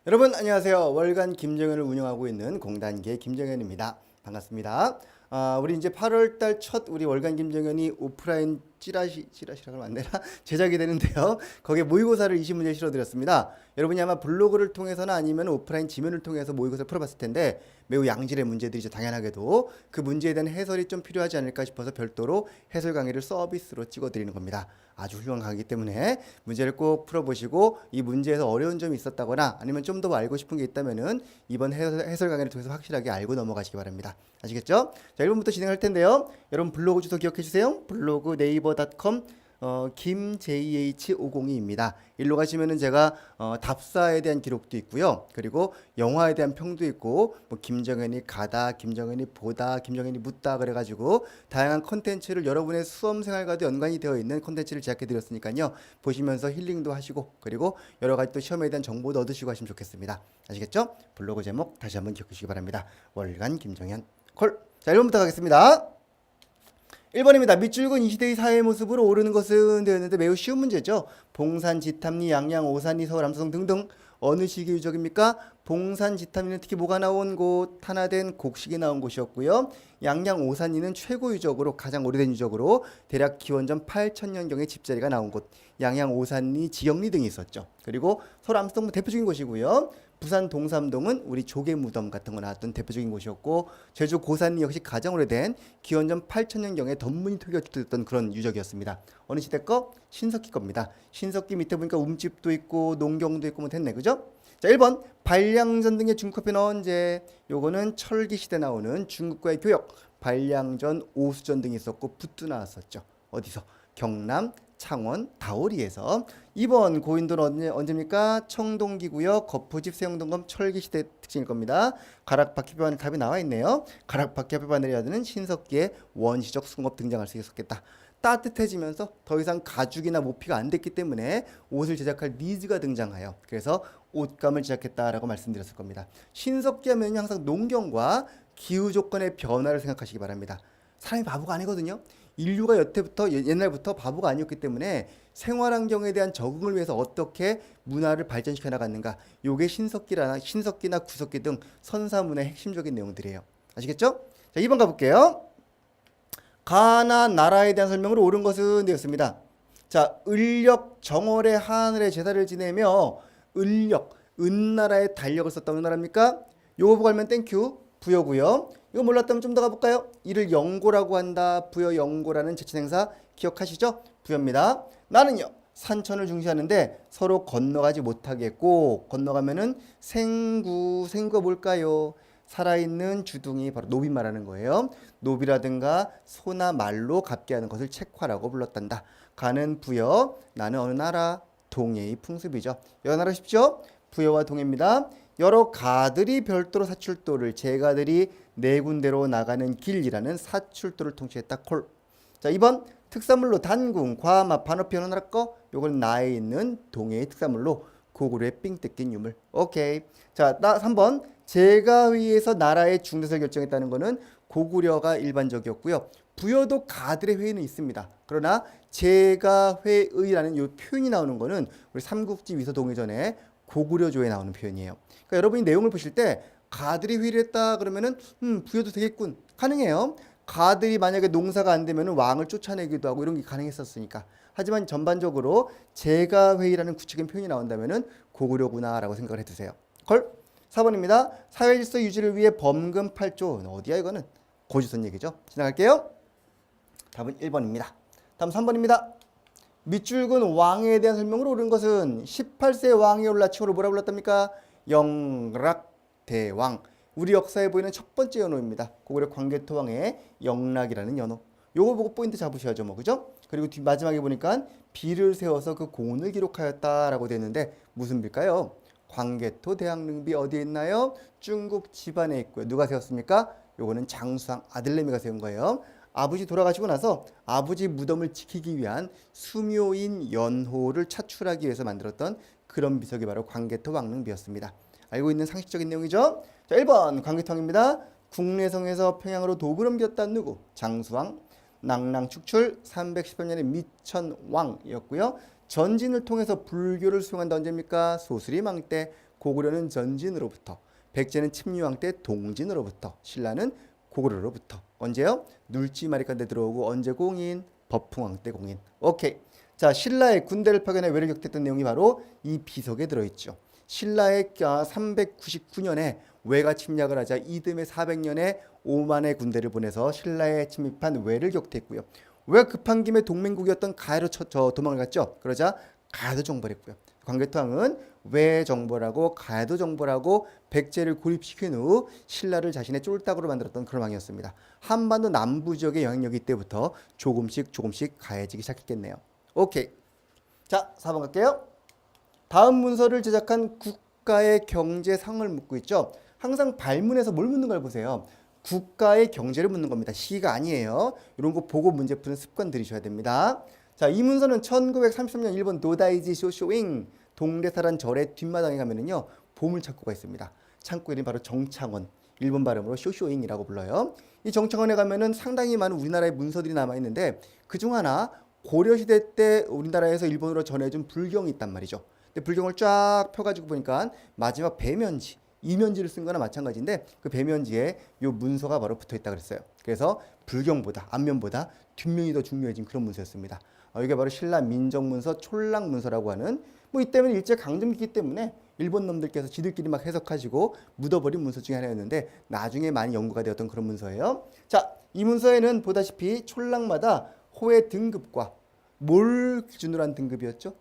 여러분 안녕하세요. 월간 김정현을 운영하고 있는 공단계 김정현입니다. 반갑습니다. 우리 이제 8월달 첫 우리 월간 김정현이 오프라인 찌라시라고 하면 안 되나? 제작이 되는데요. 거기에 모의고사를 20문제 실어드렸습니다. 여러분이 아마 블로그를 통해서나 아니면 오프라인 지면을 통해서 모의고사를 풀어봤을 텐데 매우 양질의 문제들이죠. 당연하게도 그 문제에 대한 해설이 좀 필요하지 않을까 싶어서 별도로 해설 강의를 서비스로 찍어드리는 겁니다. 아주 훌륭한 강의이기 때문에 문제를 꼭 풀어보시고 이 문제에서 어려운 점이 있었다거나 아니면 좀 더 알고 싶은 게 있다면은 이번 해설 강의를 통해서 확실하게 알고 넘어가시기 바랍니다. 아시겠죠? 자, 1번부터 진행할 텐데요. 여러분 블로그 주소 기억해 주세요. 블로그 네이버.com 김jh502입니다. 일로 가시면은 제가 답사에 대한 기록도 있고요. 그리고 영화에 대한 평도 있고 뭐 김정현이 가다, 김정현이 보다, 김정현이 묻다 그래가지고 다양한 콘텐츠를 여러분의 수험 생활과도 연관이 되어 있는 콘텐츠를 제작해 드렸으니까요. 보시면서 힐링도 하시고 그리고 여러 가지 또 시험에 대한 정보도 얻으시고 하시면 좋겠습니다. 아시겠죠? 블로그 제목 다시 한번 기억해 주시기 바랍니다. 월간 김정현 콜. 자, 1번부터 가겠습니다. 1번입니다. 밑줄근 이 시대의 사회의 모습으로 오르는 것은 되었는데 매우 쉬운 문제죠. 봉산, 지탐리, 양양, 오산리, 서울, 암성 등등 어느 시기 유적입니까? 봉산, 지탐리는 특히 뭐가 나온 곳? 탄화된 곡식이 나온 곳이었고요. 양양, 오산리는 최고 유적으로 가장 오래된 유적으로 대략 기원전 8000년경에 집자리가 나온 곳. 양양, 오산리, 지역리 등이 있었죠. 그리고 서울, 암성 대표적인 곳이고요. 부산 동삼동은 우리 조개 무덤 같은 거 나왔던 대표적인 곳이었고 제주 고산리 역시 가장 오래된 기원전 8000년경에 덤문이 토기했던 그런 유적이었습니다. 어느 시대 거? 신석기 겁니다. 신석기 밑에 보니까 움집도 있고 농경도 있고 뭐 됐네, 그죠? 자, 1번 발량전 등의 중국화폐는 언제? 요거는 철기 시대 나오는 중국과의 교역, 발량전, 오수전 등이 있었고 붓도 나왔었죠. 어디서? 경남 창원 다오리에서. 2번 고인돌은 언제입니까? 청동기구역 거푸집 세용동검 철기시대 특징일 겁니다. 가락바퀴뼈바늘 답이 나와 있네요. 가락바퀴뼈바늘이라는 신석기의 원시적 수공업 등장할 수 있었겠다. 따뜻해지면서 더 이상 가죽이나 모피가 안 됐기 때문에 옷을 제작할 니즈가 등장하여 그래서 옷감을 제작했다라고 말씀드렸을 겁니다. 신석기 하면 항상 농경과 기후 조건의 변화를 생각하시기 바랍니다. 사람이 바보가 아니거든요. 인류가 여태부터 옛날부터 바보가 아니었기 때문에 생활환경에 대한 적응을 위해서 어떻게 문화를 발전시켜 나갔는가. 요게 신석기나 구석기 등 선사문화의 핵심적인 내용들이에요. 아시겠죠? 자, 2번 가볼게요. 가나 나라에 대한 설명으로 옳은 것은 되었습니다. 자, 을력 정월에 하늘에 제사를 지내며 을력 은나라의 달력을 썼다. 어느 나라입니까? 요거 보고 알면 땡큐. 부여고요. 이거 몰랐다면 좀 더 가볼까요? 이를 영고라고 한다. 부여 영고라는 제천행사 기억하시죠? 부여입니다. 나는요 산천을 중시하는데 서로 건너가지 못하게 꼭 건너가면은 생구가 뭘까요? 살아있는 주둥이 바로 노비 말하는 거예요. 노비라든가 소나 말로 갚게 하는 것을 책화라고 불렀단다. 가는 부여 나는 어느 나라? 동해의 풍습이죠. 여러 나라 쉽죠? 부여와 동해입니다. 여러 가들이 별도로 사출도를 제가들이 네 군데로 나가는 길이라는 사출도를 통치했다. 콜. 자, 2번 특산물로 단궁, 과마, 반어피 어느 나라 거? 요건 나에 있는 동해의 특산물로 고구려의 삥 뜯긴 유물. 오케이. 자, 3번 제가회의에서 나라의 중대사를 결정했다는 거는 고구려가 일반적이었고요. 부여도 가들의 회의는 있습니다. 그러나 제가회의라는 요 표현이 나오는 거는 우리 삼국지 위서동의전에 고구려조에 나오는 표현이에요. 그러니까 여러분이 내용을 보실 때 가들이 회의를 했다 그러면은 부여도 되겠군. 가능해요. 가들이 만약에 농사가 안 되면은 왕을 쫓아내기도 하고 이런 게 가능했었으니까. 하지만 전반적으로 제가회의라는 구체적인 표현이 나온다면은 고구려구나라고 생각을 해두세요. 걸. 4번입니다. 사회질서 유지를 위해 범금 8조. 어디야 이거는? 고지선 얘기죠. 지나갈게요. 답은 1번입니다. 다음 3번입니다. 밑줄근 왕에 대한 설명으로 옳은 것은 18세 왕이 올라 칭호를 뭐라 불렀답니까? 영락대왕. 우리 역사에 보이는 첫 번째 연호입니다. 고구려 광개토왕의 영락이라는 연호. 요거 보고 포인트 잡으셔야죠, 뭐 그죠? 그리고 마지막에 보니까 비를 세워서 그 공을 기록하였다라고 되는데 무슨 비일까요? 광개토 대왕릉비 어디에 있나요? 중국 집안에 있고요. 누가 세웠습니까? 요거는 장수왕 아들내미가 세운 거예요. 아버지 돌아가시고 나서 아버지 무덤을 지키기 위한 수묘인 연호를 차출하기 위해서 만들었던 그런 비석이 바로 광개토 왕릉비였습니다. 알고 있는 상식적인 내용이죠. 자, 1번 광개토왕입니다. 국내성에서 평양으로 도구를 옮겼다는 누구? 장수왕. 낭랑 축출 310년의 미천왕이었고요. 전진을 통해서 불교를 수용한다. 언제입니까? 소수리망 때. 고구려는 전진으로부터, 백제는 침류왕 때 동진으로부터, 신라는 고구려로부터. 언제요? 눌지마리간대 들어오고 언제 공인? 법흥왕 때 공인. 오케이. 자, 신라의 군대를 파견해 외를 격퇴했던 내용이 바로 이 비석에 들어있죠. 신라의 399년에 외가 침략을 하자 이듬해 400년에 5만의 군대를 보내서 신라에 침입한 외를 격퇴했고요. 외가 급한 김에 동맹국이었던 가야로 도망을 갔죠. 그러자 가야도 정벌했고요. 광개토왕은 외 정벌하고 가야도 정벌하고 백제를 고립시킨 후 신라를 자신의 쫄딱으로 만들었던 그런 왕이었습니다. 한반도 남부 지역의 영향력이 이때부터 조금씩 가해지기 시작했겠네요. 오케이. 자, 4번 갈게요. 다음 문서를 제작한 국가의 경제상을 묻고 있죠. 항상 발문에서 뭘 묻는 걸 보세요. 국가의 경제를 묻는 겁니다. 시가 아니에요. 이런 거 보고 문제 푸는 습관 들이셔야 됩니다. 자, 이 문서는 1933년 일본 노다이지 쇼쇼잉 동대사란 절의 뒷마당에 가면은요 보물창고가 있습니다. 창고 이름이 바로 정창원, 일본 발음으로 쇼쇼잉이라고 불러요. 이 정창원에 가면은 상당히 많은 우리나라의 문서들이 남아 있는데 그중 하나 고려시대 때 우리나라에서 일본으로 전해준 불경이 있단 말이죠. 근데 불경을 쫙 펴가지고 보니까 마지막 배면지, 이면지를 쓴 거나 마찬가지인데 그 배면지에 요 문서가 바로 붙어 있다 그랬어요. 그래서 불경보다 앞면보다 뒷면이 더 중요해진 그런 문서였습니다. 이게 바로 신라 민정문서 촐락문서라고 하는 이때는 일제 강점기이기 때문에 일본 놈들께서 지들끼리 막 해석하시고 묻어버린 문서 중에 하나였는데 나중에 많이 연구가 되었던 그런 문서예요. 자, 이 문서에는 보다시피 촐락마다 호의 등급과 뭘 기준으로 한 등급이었죠?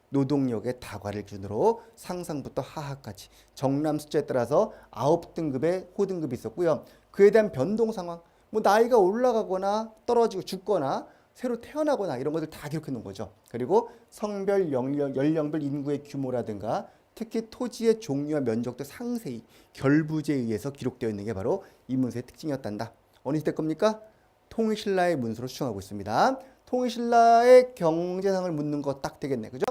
노동력의 다과를 기준으로 상상부터 하하까지 정남 숫자에 따라서 9등급의 호등급이 있었고요. 그에 대한 변동 상황, 나이가 올라가거나 떨어지고 죽거나 새로 태어나거나 이런 것들 다 기록해 놓은 거죠. 그리고 성별, 연령별 인구의 규모라든가 특히 토지의 종류와 면적도 상세히 결부제에 의해서 기록되어 있는 게 바로 이 문서의 특징이었단다. 어느 시대 겁니까? 통일신라의 문서로 추정하고 있습니다. 통일신라의 경제상을 묻는 거 딱 되겠네. 그죠?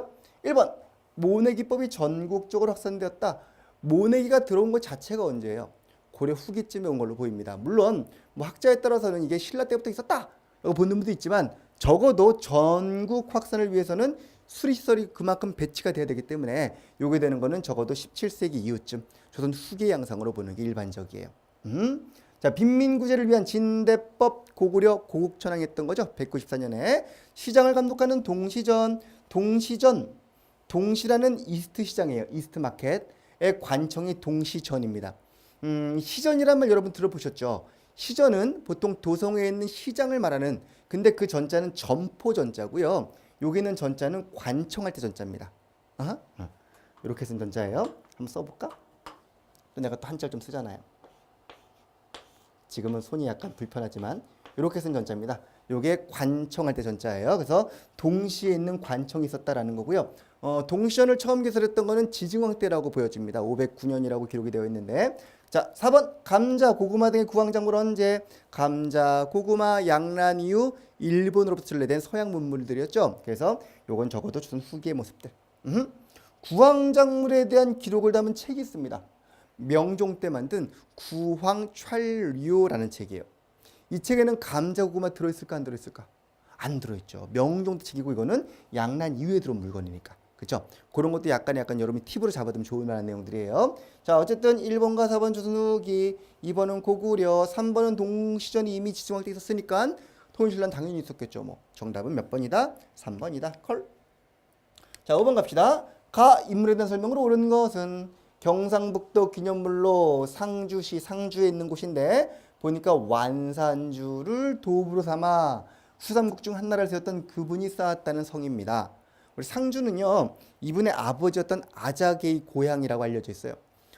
1번 모내기법이 전국적으로 확산되었다. 모내기가 들어온 것 자체가 언제예요? 고려 후기쯤에 온 걸로 보입니다. 물론 학자에 따라서는 이게 신라 때부터 있었다 라고 보는 분도 있지만 적어도 전국 확산을 위해서는 수리시설이 그만큼 배치가 돼야 되기 때문에 요게 되는 거는 적어도 17세기 이후쯤 조선 후기 양상으로 보는 게 일반적이에요. 자, 빈민구제를 위한 진대법 고구려 고국천왕했던 거죠. 194년에 시장을 감독하는 동시라는 이스트 시장이에요. 이스트 마켓의 관청이 동시전입니다. 시전이란 말 여러분 들어보셨죠? 시전은 보통 도성에 있는 시장을 말하는, 근데 그 전자는 점포전자고요. 여기는 전자는 관청할 때 전자입니다. 이렇게 쓴 전자예요. 한번 써볼까? 또 내가 또 한자를 좀 쓰잖아요. 지금은 손이 약간 불편하지만 이렇게 쓴 전자입니다. 이게 관청할 때 전자예요. 그래서 동시에 있는 관청이 있었다라는 거고요. 동시전을 처음 개설했던 거는 지증왕 때라고 보여집니다. 509년이라고 기록이 되어 있는데, 자, 4번 감자, 고구마 등의 구황작물 언제? 감자, 고구마, 양란 이후 일본으로부터 전래된 서양 문물들이었죠. 그래서 요건 적어도 조선 후기의 모습들. 구황작물에 대한 기록을 담은 책이 있습니다. 명종 때 만든 구황찰료라는 책이에요. 이 책에는 감자, 고구마 들어있을까 안 들어있을까? 안 들어있죠. 명종 때 책이고 이거는 양란 이후에 들어온 물건이니까. 그렇죠? 그런 것도 약간 여러분이 팁으로 잡아두면 좋을 만한 내용들이에요. 자, 어쨌든 1번과 4번 조선 후기, 2번은 고구려, 3번은 동시전이 이미 지정할 때 있었으니까 통일신라는 당연히 있었겠죠. 정답은 몇 번이다? 3번이다. 콜. 자, 5번 갑시다. 가 인물에 대한 설명으로 옳은 것은 경상북도 기념물로 상주시 상주에 있는 곳인데 보니까 완산주를 도읍으로 삼아 후삼국 중 한나라를 세웠던 그분이 쌓았다는 성입니다. 우리 상주는요, 이분의 아버지였던 아작의 고향이라고 알려져 있어요.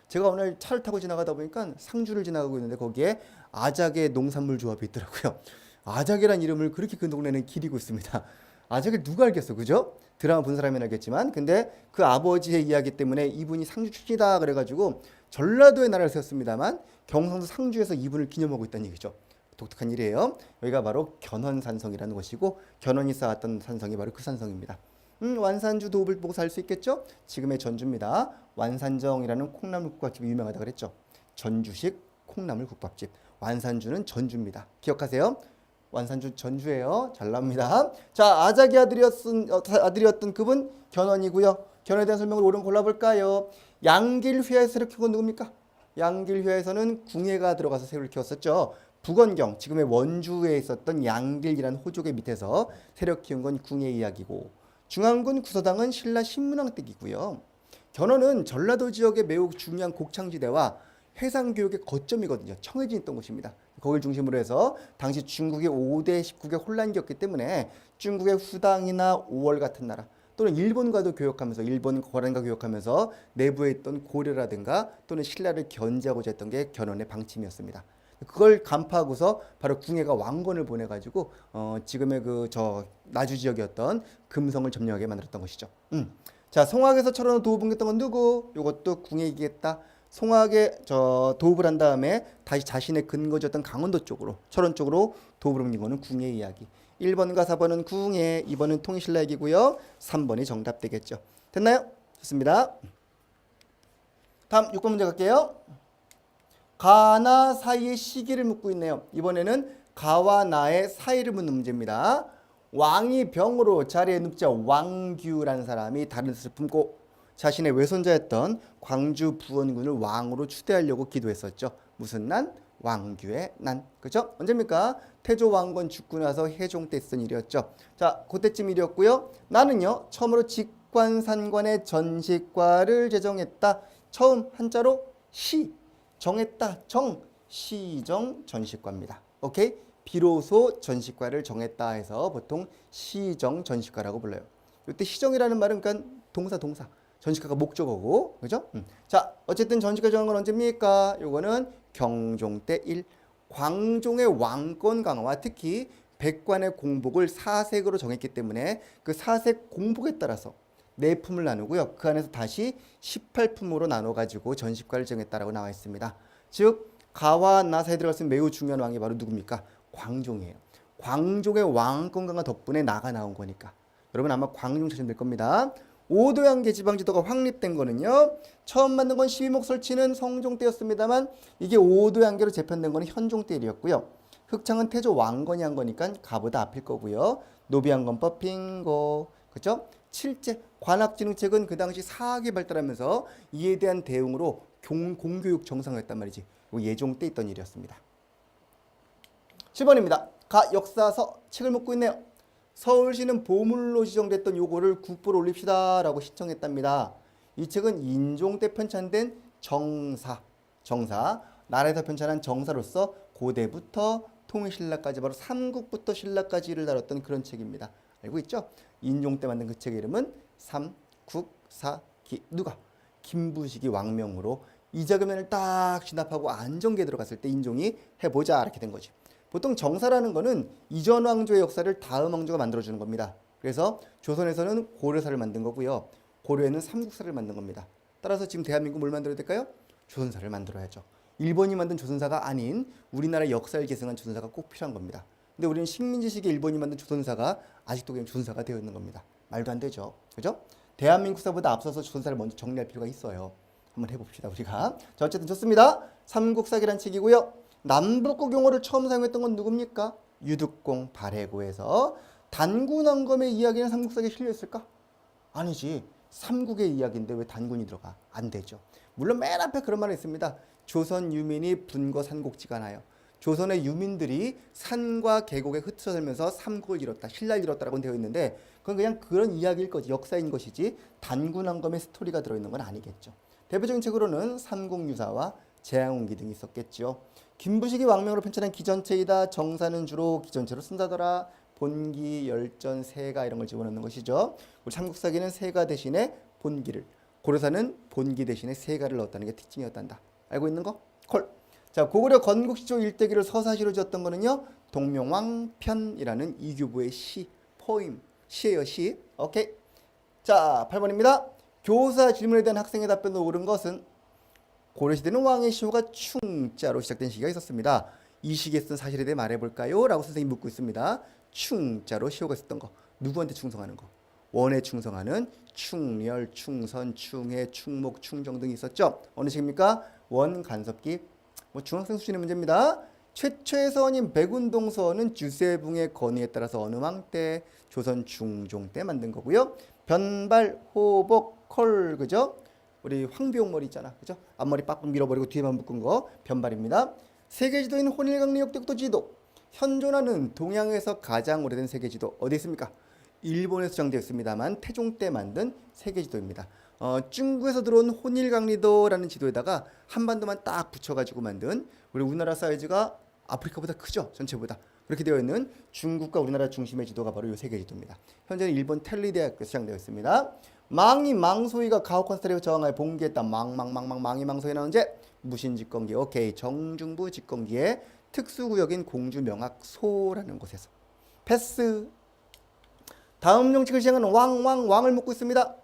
제가 오늘 차를 타고 지나가다 보니까 상주를 지나가고 있는데 거기에 아작의 농산물 조합이 있더라고요. 아작이란 이름을 그렇게 그 동네는 기리고 있습니다. 아작을 누가 알겠어, 그죠? 드라마 본 사람은 알겠지만, 근데 그 아버지의 이야기 때문에 이분이 상주 출신이다 그래가지고 전라도에 나라를 세웠습니다만 경상도 상주에서 이분을 기념하고 있다는 얘기죠. 독특한 일이에요. 여기가 바로 견원산성이라는 곳이고 견원이 쌓았던 산성이 바로 그 산성입니다. 완산주 도읍을 보고 살 수 있겠죠? 지금의 전주입니다. 완산정이라는 콩나물 국밥집이 유명하다 그랬죠. 전주식 콩나물 국밥집. 완산주는 전주입니다. 기억하세요. 완산주 전주예요. 잘 나옵니다. 자, 아작의 아들이었던 그분 견훤이고요. 견훤에 대한 설명을 옳은 골라볼까요? 양길휘하에서 새로 키운 건 누굽니까? 양길휘하에서는 궁예가 들어가서 새를 키웠었죠. 북원경, 지금의 원주에 있었던 양길이라는 호족의 밑에서 세력 키운 건 궁예 이야기고, 중앙군 구서당은 신라 신문왕 댁이고요. 견훤은 전라도 지역의 매우 중요한 곡창지대와 해상교육의 거점이거든요. 청해진 있던 곳입니다. 거길 중심으로 해서 당시 중국이 5대 19개 혼란이 었기 때문에 중국의 후당이나 5월 같은 나라, 또는 일본과도 교역하면서, 일본 거란과 교역하면서 내부에 있던 고려라든가 또는 신라를 견제하고자 했던 게 견훤의 방침이었습니다. 그걸 간파하고서 바로 궁예가 왕건을 보내가지고 지금의 그 나주 지역이었던 금성을 점령하게 만들었던 것이죠. 자, 송악에서 철원으로 도읍을 건 누구? 이것도 궁예이겠다. 송악에 도읍을 한 다음에 다시 자신의 근거지였던 강원도 쪽으로, 철원 쪽으로 도읍을 옮긴 거는 궁예 이야기. 1번과 4번은 궁예, 2번은 통일신라 얘기고요. 3번이 정답 되겠죠. 됐나요? 좋습니다. 다음 6번 문제 갈게요. 가나 사이의 시기를 묻고 있네요. 이번에는 가와 나의 사이를 묻는 문제입니다. 왕이 병으로 자리에 눕자 왕규라는 사람이 다른 뜻을 품고 자신의 외손자였던 광주 부원군을 왕으로 추대하려고 기도했었죠. 무슨 난? 왕규의 난. 그죠? 언제입니까? 태조 왕건 죽고 나서 해종 때 있었던 일이었죠. 자, 그때쯤 일이었고요. 나는요, 처음으로 직관산관의 전식과를 제정했다. 처음 한자로 시, 정했다. 시정 전식과입니다. 오케이? 비로소 전식과를 정했다 해서 보통 시정 전식과라고 불러요. 이때 시정이라는 말은 그러니까 동사. 전식과가 목적어고, 그죠? 자, 어쨌든 전식과 정한 건 언제입니까? 요거는 경종 때 1. 광종의 왕권 강화와 특히 백관의 공복을 사색으로 정했기 때문에 그 사색 공복에 따라서 네 품을 나누고요. 그 안에서 다시 18품으로 나눠가지고 전식과를 정했다라고 나와 있습니다. 즉, 가와 나 사이에 들어갈 수 있는 매우 중요한 왕이 바로 누굽니까? 광종이에요. 광종의 왕권 강화 덕분에 나가 나온 거니까. 여러분 아마 광종 찾으면 될 겁니다. 오도양계 지방지도가 확립된 거는요, 처음 만든 건 12목 설치는 성종 때였습니다만 이게 오도양계로 재편된 거는 현종 때 일이었고요. 흑창은 태조 왕건이 한 거니까 가보다 앞일 거고요. 노비양건법 빙고. 그죠? 칠제 관학진흥책은 그 당시 사학이 발달하면서 이에 대한 대응으로 공교육 정상화했단 말이지. 예종 때 있던 일이었습니다. 10번입니다. 가 역사서 책을 묻고 있네요. 서울시는 보물로 지정됐던 요거를 국보로 올립시다 라고 신청했답니다. 이 책은 인종 때 편찬된 정사, 나라에서 편찬한 정사로서 고대부터 통일신라까지 바로 삼국부터 신라까지를 다뤘던 그런 책입니다. 알고 있죠? 인종 때 만든 그 책의 이름은 삼국사기. 누가? 김부식이 왕명으로 이자금면을 딱 진압하고 안정기에 들어갔을 때 인종이 해보자 이렇게 된 거지. 보통 정사라는 거는 이전 왕조의 역사를 다음 왕조가 만들어주는 겁니다. 그래서 조선에서는 고려사를 만든 거고요. 고려에는 삼국사를 만든 겁니다. 따라서 지금 대한민국 뭘 만들어야 될까요? 조선사를 만들어야죠. 일본이 만든 조선사가 아닌 우리나라 역사를 계승한 조선사가 꼭 필요한 겁니다. 근데 우리는 식민지 시기에 일본이 만든 조선사가 아직도 그냥 조선사가 되어 있는 겁니다. 말도 안 되죠. 그죠? 대한민국사보다 앞서서 조선사를 먼저 정리할 필요가 있어요. 한번 해봅시다 우리가. 자, 어쨌든 좋습니다. 삼국사기란 책이고요. 남북국 용어를 처음 사용했던 건 누굽니까? 유득공 발해고에서. 단군왕검의 이야기는 삼국사기에 실려있을까? 아니지. 삼국의 이야기인데 왜 단군이 들어가? 안 되죠. 물론 맨 앞에 그런 말이 있습니다. 조선 유민이 분거 산곡지가 나요. 조선의 유민들이 산과 계곡에 흩어져 살면서 삼국을 이뤘다, 신라를 이뤘다라고 되어 있는데 그건 그냥 그런 이야기일 거지, 역사인 것이지 단군왕검의 스토리가 들어있는 건 아니겠죠. 대표적인 책으로는 삼국유사와 재앙운기 등이 있었겠죠. 김부식이 왕명으로 편찬한 기전체이다. 정사는 주로 기전체로 쓴다더라. 본기, 열전, 세가 이런 걸 집어넣는 것이죠. 우리 삼국사기는 세가 대신에 본기를, 고려사는 본기 대신에 세가를 넣었다는 게 특징이었단다. 알고 있는 거? 콜. 자, 고구려 건국시조 일대기를 서사시로 지었던 거는요, 동명왕편이라는 이규보의 시, 포임, 시예요, 시. 오케이. 자, 8번입니다. 교사 질문에 대한 학생의 답변으로 옳은 것은 고려시대는 왕의 시호가 충자로 시작된 시기가 있었습니다. 이 시기에 쓴 사실에 대해 말해볼까요? 라고 선생님이 묻고 있습니다. 충자로 시호가 있었던 거. 누구한테 충성하는 거? 원에 충성하는 충렬, 충선, 충해, 충목, 충정 등이 있었죠. 어느 시기입니까? 원 간섭기. 중학생 수준의 문제입니다. 최초의 서원인 백운동 서원은 주세붕의 건의에 따라서 어느 왕 때? 조선 중종 때 만든 거고요. 변발, 호복, 컬, 그죠? 우리 황비용 머리 있잖아, 그죠? 앞머리 빡빡 밀어버리고 뒤에만 묶은 거 변발입니다. 세계 지도인 혼일강리 역대국도 지도. 현존하는 동양에서 가장 오래된 세계 지도 어디 있습니까? 일본에서 수정되어 있습니다만 태종 때 만든 세계 지도입니다. 중국에서 들어온 혼일강리도라는 지도에다가 한반도만 딱 붙여가지고 만든 우리 우리나라 사이즈가 아프리카보다 크죠, 전체보다. 그렇게 되어 있는 중국과 우리나라 중심의 지도가 바로 이 세계 지도입니다. 현재는 일본 텔리대학교에서 수정되어 있습니다. 망이 망소이가 가호컨스텔에 저항하여 봉기했다. 망이 망소이 나온 제 무신집권기. 오케이. 정중부 집권기의 특수구역인 공주명학소라는 곳에서. 패스. 다음 정책을 시행하는 왕을 묻고 있습니다.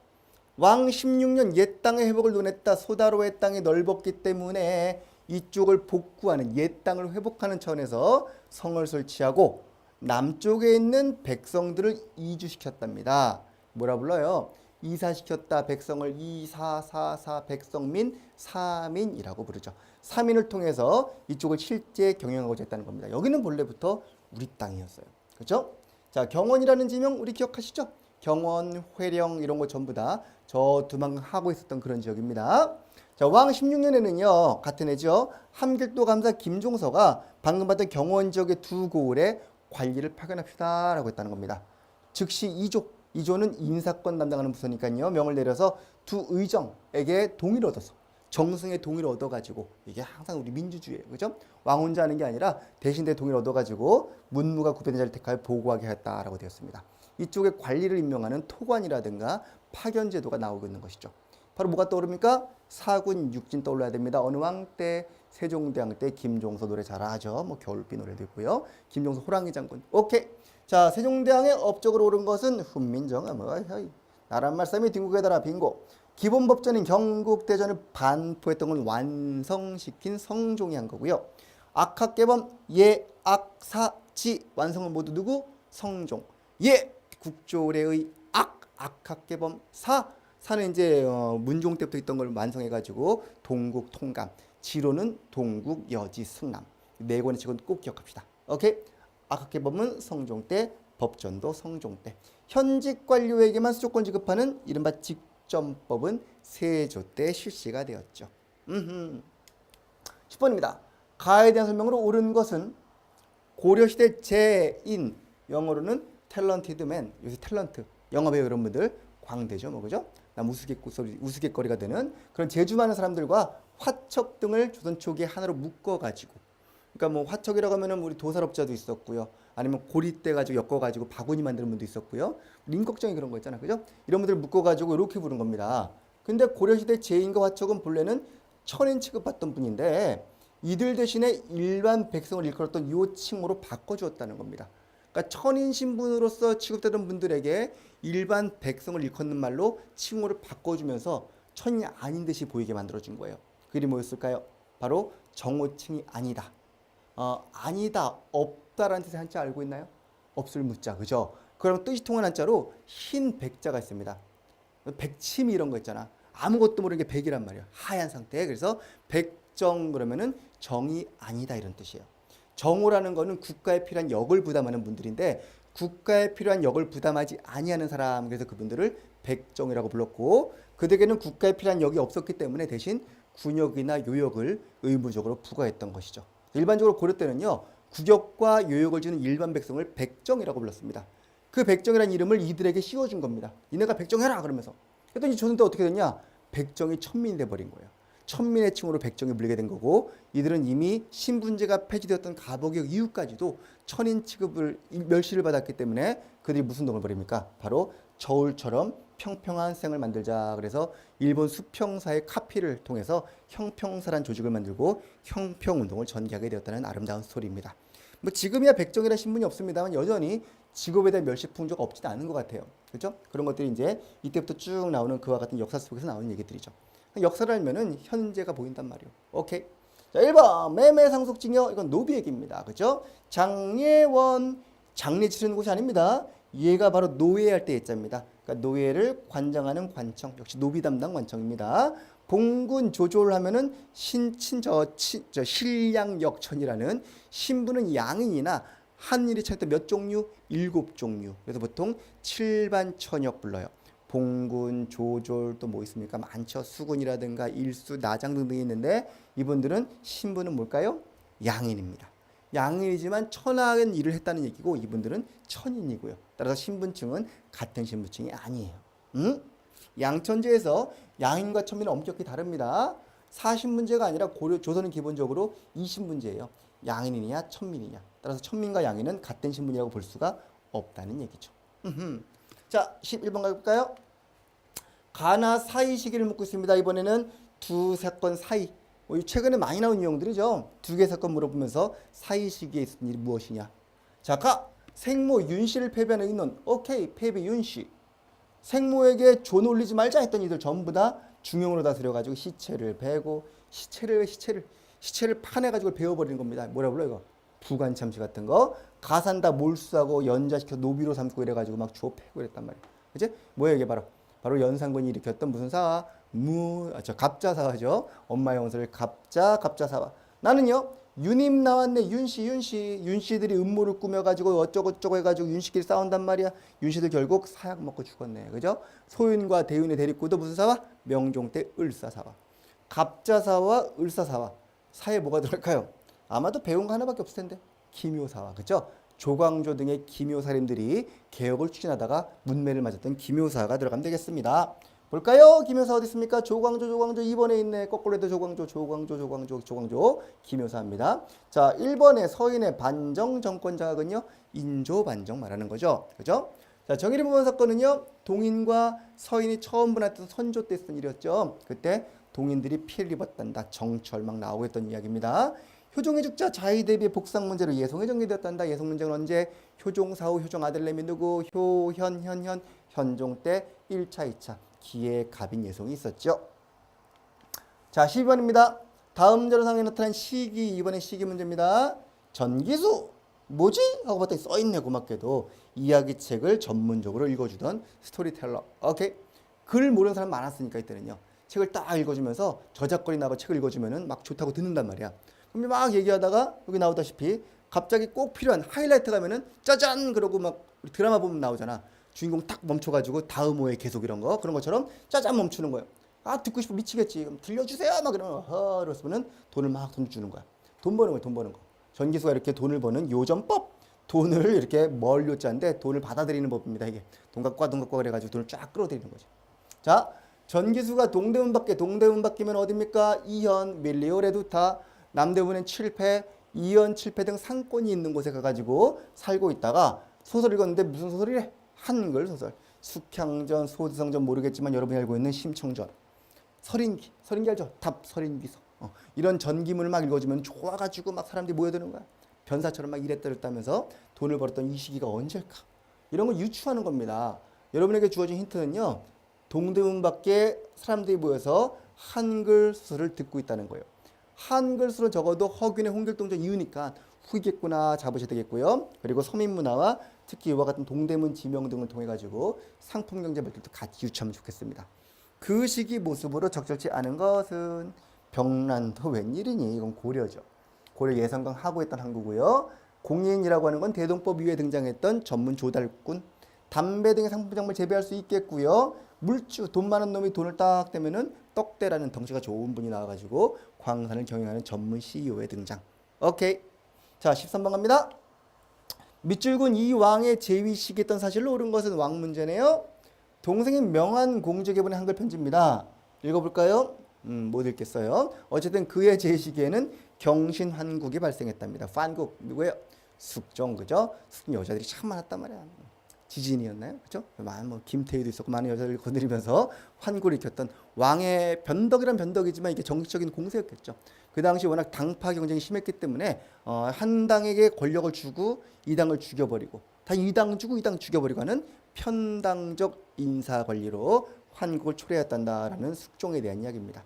왕 16년 옛 땅의 회복을 논했다. 소다로의 땅이 넓었기 때문에 이쪽을 복구하는 옛 땅을 회복하는 차원에서 성을 설치하고 남쪽에 있는 백성들을 이주시켰답니다. 뭐라 불러요? 이사시켰다. 백성을 이사사사 백성민 사민이라고 부르죠. 사민을 통해서 이쪽을 실제 경영하고자 했다는 겁니다. 여기는 본래부터 우리 땅이었어요. 그렇죠? 자, 경원이라는 지명 우리 기억하시죠? 경원, 회령 이런 거 전부 다 저 두망 하고 있었던 그런 지역입니다. 자, 왕 16년에는요. 같은 해죠. 함길도 감사 김종서가 방금 봤던 경원 지역의 두 고을에 관리를 파견합시다 라고 했다는 겁니다. 즉시 2조는 인사권 담당하는 부서니까요. 명을 내려서 두 의정에게 동의를 얻어서 정승의 동의를 얻어가지고 이게 항상 우리 민주주의예요. 그죠? 왕 혼자 하는 게 아니라 대신 대 동의를 얻어가지고 문무가 구별된 자를 택하여 보고하게 했다라고 되었습니다. 이쪽에 관리를 임명하는 토관이라든가 파견 제도가 나오고 있는 것이죠. 바로 뭐가 떠오릅니까? 사군 육진 떠올라야 됩니다. 어느 왕 때? 세종대왕 때 김종서 노래 잘하죠. 뭐 겨울비 노래도 있고요. 김종서 호랑이 장군. 오케이. 자, 세종대왕의 업적으로 오른 것은 훈민정음. 나란 말씀이 딩국에 달아 빙고. 기본법전인 경국대전을 반포했던 건 완성시킨 성종이 한 거고요. 악학개범 예악사지 완성은 모두 누구? 성종. 예 국조례의 악학개범 사는 이제 문종 때부터 있던 걸 완성해가지고 동국 통감. 지로는 동국 여지 승남. 네 권의 직원 꼭 기억합시다. 오케이. 악학개범은 성종 때, 법전도 성종 때. 현직 관료에게만 수조권 지급하는 이른바 직전법은 세조 때 실시가 되었죠. 10번입니다. 가에 대한 설명으로 옳은 것은 고려시대 제인, 영어로는 탤런티드맨, 요새 탤런트, 영화배우 이런 분들 광대죠, 뭐 그죠? 우스갯거리가 되는 그런 재주 많은 사람들과 화척 등을 조선 초기에 하나로 묶어가지고, 그러니까 뭐 화척이라고 하면은 우리 도살업자도 있었고요, 아니면 고리대 가지고 엮어가지고 바구니 만드는 분도 있었고요, 림꺽정이 그런 거 있잖아, 그죠? 이런 분들 묶어가지고 이렇게 부른 겁니다. 근데 고려시대 제인과 화척은 본래는 천인 취급받던 분인데 이들 대신에 일반 백성을 일컬었던 요 칭호로 바꿔주었다는 겁니다. 그러니까 천인 신분으로서 취급되던 분들에게 일반 백성을 일컫는 말로 칭호를 바꿔주면서 천이 아닌 듯이 보이게 만들어준 거예요. 그 일이 뭐였을까요? 바로 정오칭이 아니다. 아니다, 없다라는 뜻의 한자 알고 있나요? 없을 무자, 그죠? 그럼 뜻이 통한 한자로 흰 백자가 있습니다. 백치미 이런 거 있잖아. 아무것도 모르는 게 백이란 말이에요. 하얀 상태. 그래서 백정 그러면은 정이 아니다 이런 뜻이에요. 정오라는 거는 국가에 필요한 역을 부담하는 분들인데 국가에 필요한 역을 부담하지 아니하는 사람, 그래서 그분들을 백정이라고 불렀고, 그들에게는 국가에 필요한 역이 없었기 때문에 대신 군역이나 요역을 의무적으로 부과했던 것이죠. 일반적으로 고려 때는요, 국역과 요역을 주는 일반 백성을 백정이라고 불렀습니다. 그 백정이라는 이름을 이들에게 씌워준 겁니다. 니네가 백정해라 그러면서. 그랬더니 조선 때 어떻게 됐냐? 백정이 천민이 돼버린 거예요. 천민의 칭호로 백정이 불리게 된 거고, 이들은 이미 신분제가 폐지되었던 가복역 이후까지도 천인 취급을 멸시를 받았기 때문에 그들이 무슨 동을 벌입니까? 바로 저울처럼 평평한 생을 만들자. 그래서 일본 수평사의 카피를 통해서 형평사란 조직을 만들고 형평운동을 전개하게 되었다는 아름다운 스토리입니다. 뭐 지금이야 백정이라는 신분이 없습니다만 여전히 직업에 대한 멸시 풍조가 없지는 않은 것 같아요. 그렇죠? 그런 것들이 이제 이때부터 쭉 나오는 그와 같은 역사 속에서 나오는 얘기들이죠. 역사를 알면은 현재가 보인단 말이에요. 오케이. 자, 1번 매매상속증여, 이건 노비 얘기입니다. 그죠? 장례원, 장례 치르는 곳이 아닙니다. 얘가 바로 노예할 때 예자입니다. 그러니까 노예를 관장하는 관청, 역시 노비 담당 관청입니다. 봉군 조조하면은 저 신량역천이라는 신부는 양인이나 한일이 차이도 몇 종류? 7종류. 그래서 보통 칠반천역 불러요. 봉군, 조졸 또 뭐 있습니까? 많죠. 수군이라든가 일수, 나장 등등이 있는데 이분들은 신부는 뭘까요? 양인입니다. 양인이지만 천하은 일을 했다는 얘기고 이분들은 천인이고요. 따라서 신분층은 같은 신분층이 아니에요. 응? 양천제에서 양인과 천민은 엄격히 다릅니다. 40문제가 아니라 고려 조선은 기본적으로 20문제예요. 양인이냐 천민이냐. 따라서 천민과 양인은 같은 신분이라고 볼 수가 없다는 얘기죠. 자, 11번 가볼까요? 가나 사이 시기를 묻고 있습니다. 이번에는 두 사건 사이. 최근에 많이 나온 유형들이죠. 두 개 사건 물어보면서 사이 시기에 있었던 일이 무엇이냐. 자, 가. 생모 윤씨를 패배하는 인원. 오케이, 패배 윤씨. 생모에게 존 올리지 말자 했던 이들 전부 다 중용으로 다스려가지고 시체를 베고 시체를 파내가지고 베어버리는 겁니다. 뭐라 불러 이거? 부관참시 같은 거. 가산다 몰수하고 연자시켜 노비로 삼고 이래가지고 막 주워 패고 이랬단 말이에요. 그치? 뭐야 이게 바로 연산군이 일으켰던 무슨 사화? 갑자사화죠. 엄마의 원소를 갑자사화. 나는요 윤임 나왔네. 윤씨들이 음모를 꾸며가지고 어쩌고저쩌고 해가지고 윤씨끼리 싸운단 말이야. 윤씨들 결국 사약 먹고 죽었네. 그죠? 소윤과 대윤의 대립구도 무슨 사화? 명종 때 을사사화. 갑자사화, 을사사화. 사이에 뭐가 들어갈까요? 아마도 배운 거 하나밖에 없을 텐데. 기묘사화. 그죠? 조광조 등의 기묘사림들이 개혁을 추진하다가 문매를 맞았던 기묘사가 들어가면 되겠습니다. 볼까요? 기묘사 어디 있습니까? 조광조 2번에 있네. 거꾸로 해도 조광조 기묘사입니다. 자, 1번에 서인의 반정 정권 장악은요. 인조 반정 말하는 거죠. 그죠? 자, 정일의무원 사건은요. 동인과 서인이 처음 분할했던 선조 때 있었던 일이었죠. 그때 동인들이 피해를 입었단다. 정철 막 나오고 했던 이야기입니다. 효종의 죽자 자의 대비 복상 문제로 예송이 정리되었단다. 예송 문제는 언제? 효종 사후 효종 아들내미 누구? 현종 때 1차 2차 기의 갑인 예송이 있었죠. 자, 12번입니다. 다음 자료상에 나타난 시기. 이번에 시기 문제입니다. 전기수 뭐지? 하고 봤더니 써있네. 고맙게도 이야기책을 전문적으로 읽어주던 스토리텔러. 오케이. 글 모르는 사람 많았으니까 이때는요. 책을 딱 읽어주면서 저작거리 나고 책을 읽어주면은 막 좋다고 듣는단 말이야. 그럼 막 얘기하다가 여기 나오다시피 갑자기 꼭 필요한 하이라이트 가면은 짜잔 그러고 막 우리 드라마 보면 나오잖아. 주인공 딱 멈춰가지고 다음 호에 계속 이런 거 그런 것처럼 짜잔 멈추는 거예요. 아 듣고 싶어 미치겠지. 그럼 들려주세요 막 이러면 이러면은 돈을 막 던져주는 거야. 돈 버는 거야. 돈 버는 거. 전기수가 이렇게 돈을 버는 요전법. 돈을 이렇게 멀 요자인데 돈을 받아들이는 법입니다. 이게 돈 갖고 와 그래가지고 돈을 쫙 끌어들이는 거죠. 자, 전기수가 동대문 밖이면 어딥니까? 이현, 밀리오, 레두타. 남대문엔 7패, 이현, 7패 등 상권이 있는 곳에 가가지고 살고 있다가 소설 읽었는데 무슨 소설이래? 한글 소설. 숙향전, 소지성전 모르겠지만 여러분이 알고 있는 심청전. 서린기 알죠? 답 서린기서. 이런 전기문을 막 읽어주면 좋아가지고 막 사람들이 모여드는 거야. 변사처럼 막 이랬다면서 돈을 벌었던 이 시기가 언제일까? 이런 걸 유추하는 겁니다. 여러분에게 주어진 힌트는요. 동대문 밖에 사람들이 모여서 한글 소설을 듣고 있다는 거예요. 한글 수로 적어도 허균의 홍길동전 이유니까 후이겠구나 잡으셔야 되겠고요. 그리고 서민문화와 특히 이와 같은 동대문 지명 등을 통해 가지고 상품경제 발전도 같이 유추하면 좋겠습니다. 그 시기 모습으로 적절치 않은 것은 병란도 웬일이니? 이건 고려죠. 고려 예성강 하고 했던 항구고요. 공인이라고 하는 건 대동법 이후에 등장했던 전문 조달꾼, 담배 등의 상품작물 재배할 수 있겠고요. 물주, 돈 많은 놈이 돈을 딱 대면은 떡대라는 덩치가 좋은 분이 나와가지고 광산을 경영하는 전문 CEO의 등장. 오케이. 자, 13번 갑니다. 밑줄군 이 왕의 제위 시기했던 사실로 옳은 것은 왕 문제네요. 동생인 명한 공주에게 보낸 한글 편지입니다. 읽어볼까요? 못 읽겠어요. 어쨌든 그의 제위 시기에는 경신환국이 발생했답니다. 환국 누구예요? 숙종 그죠? 숙종 여자들이 참 많았단 말이야. 지진이었나요? 그죠? 많은 뭐 김태희도 있었고 많은 여자들을 거느리면서 환구를 일으켰던 왕의 변덕이란 변덕이지만 이게 정치적인 공세였겠죠. 그 당시 워낙 당파 경쟁이 심했기 때문에 한 당에게 권력을 주고 이 당을 죽여버리고 다 이 당 주고 이 당 죽여버리고 하는 편당적 인사 권리로 환국을 초래했단다라는 숙종에 대한 이야기입니다.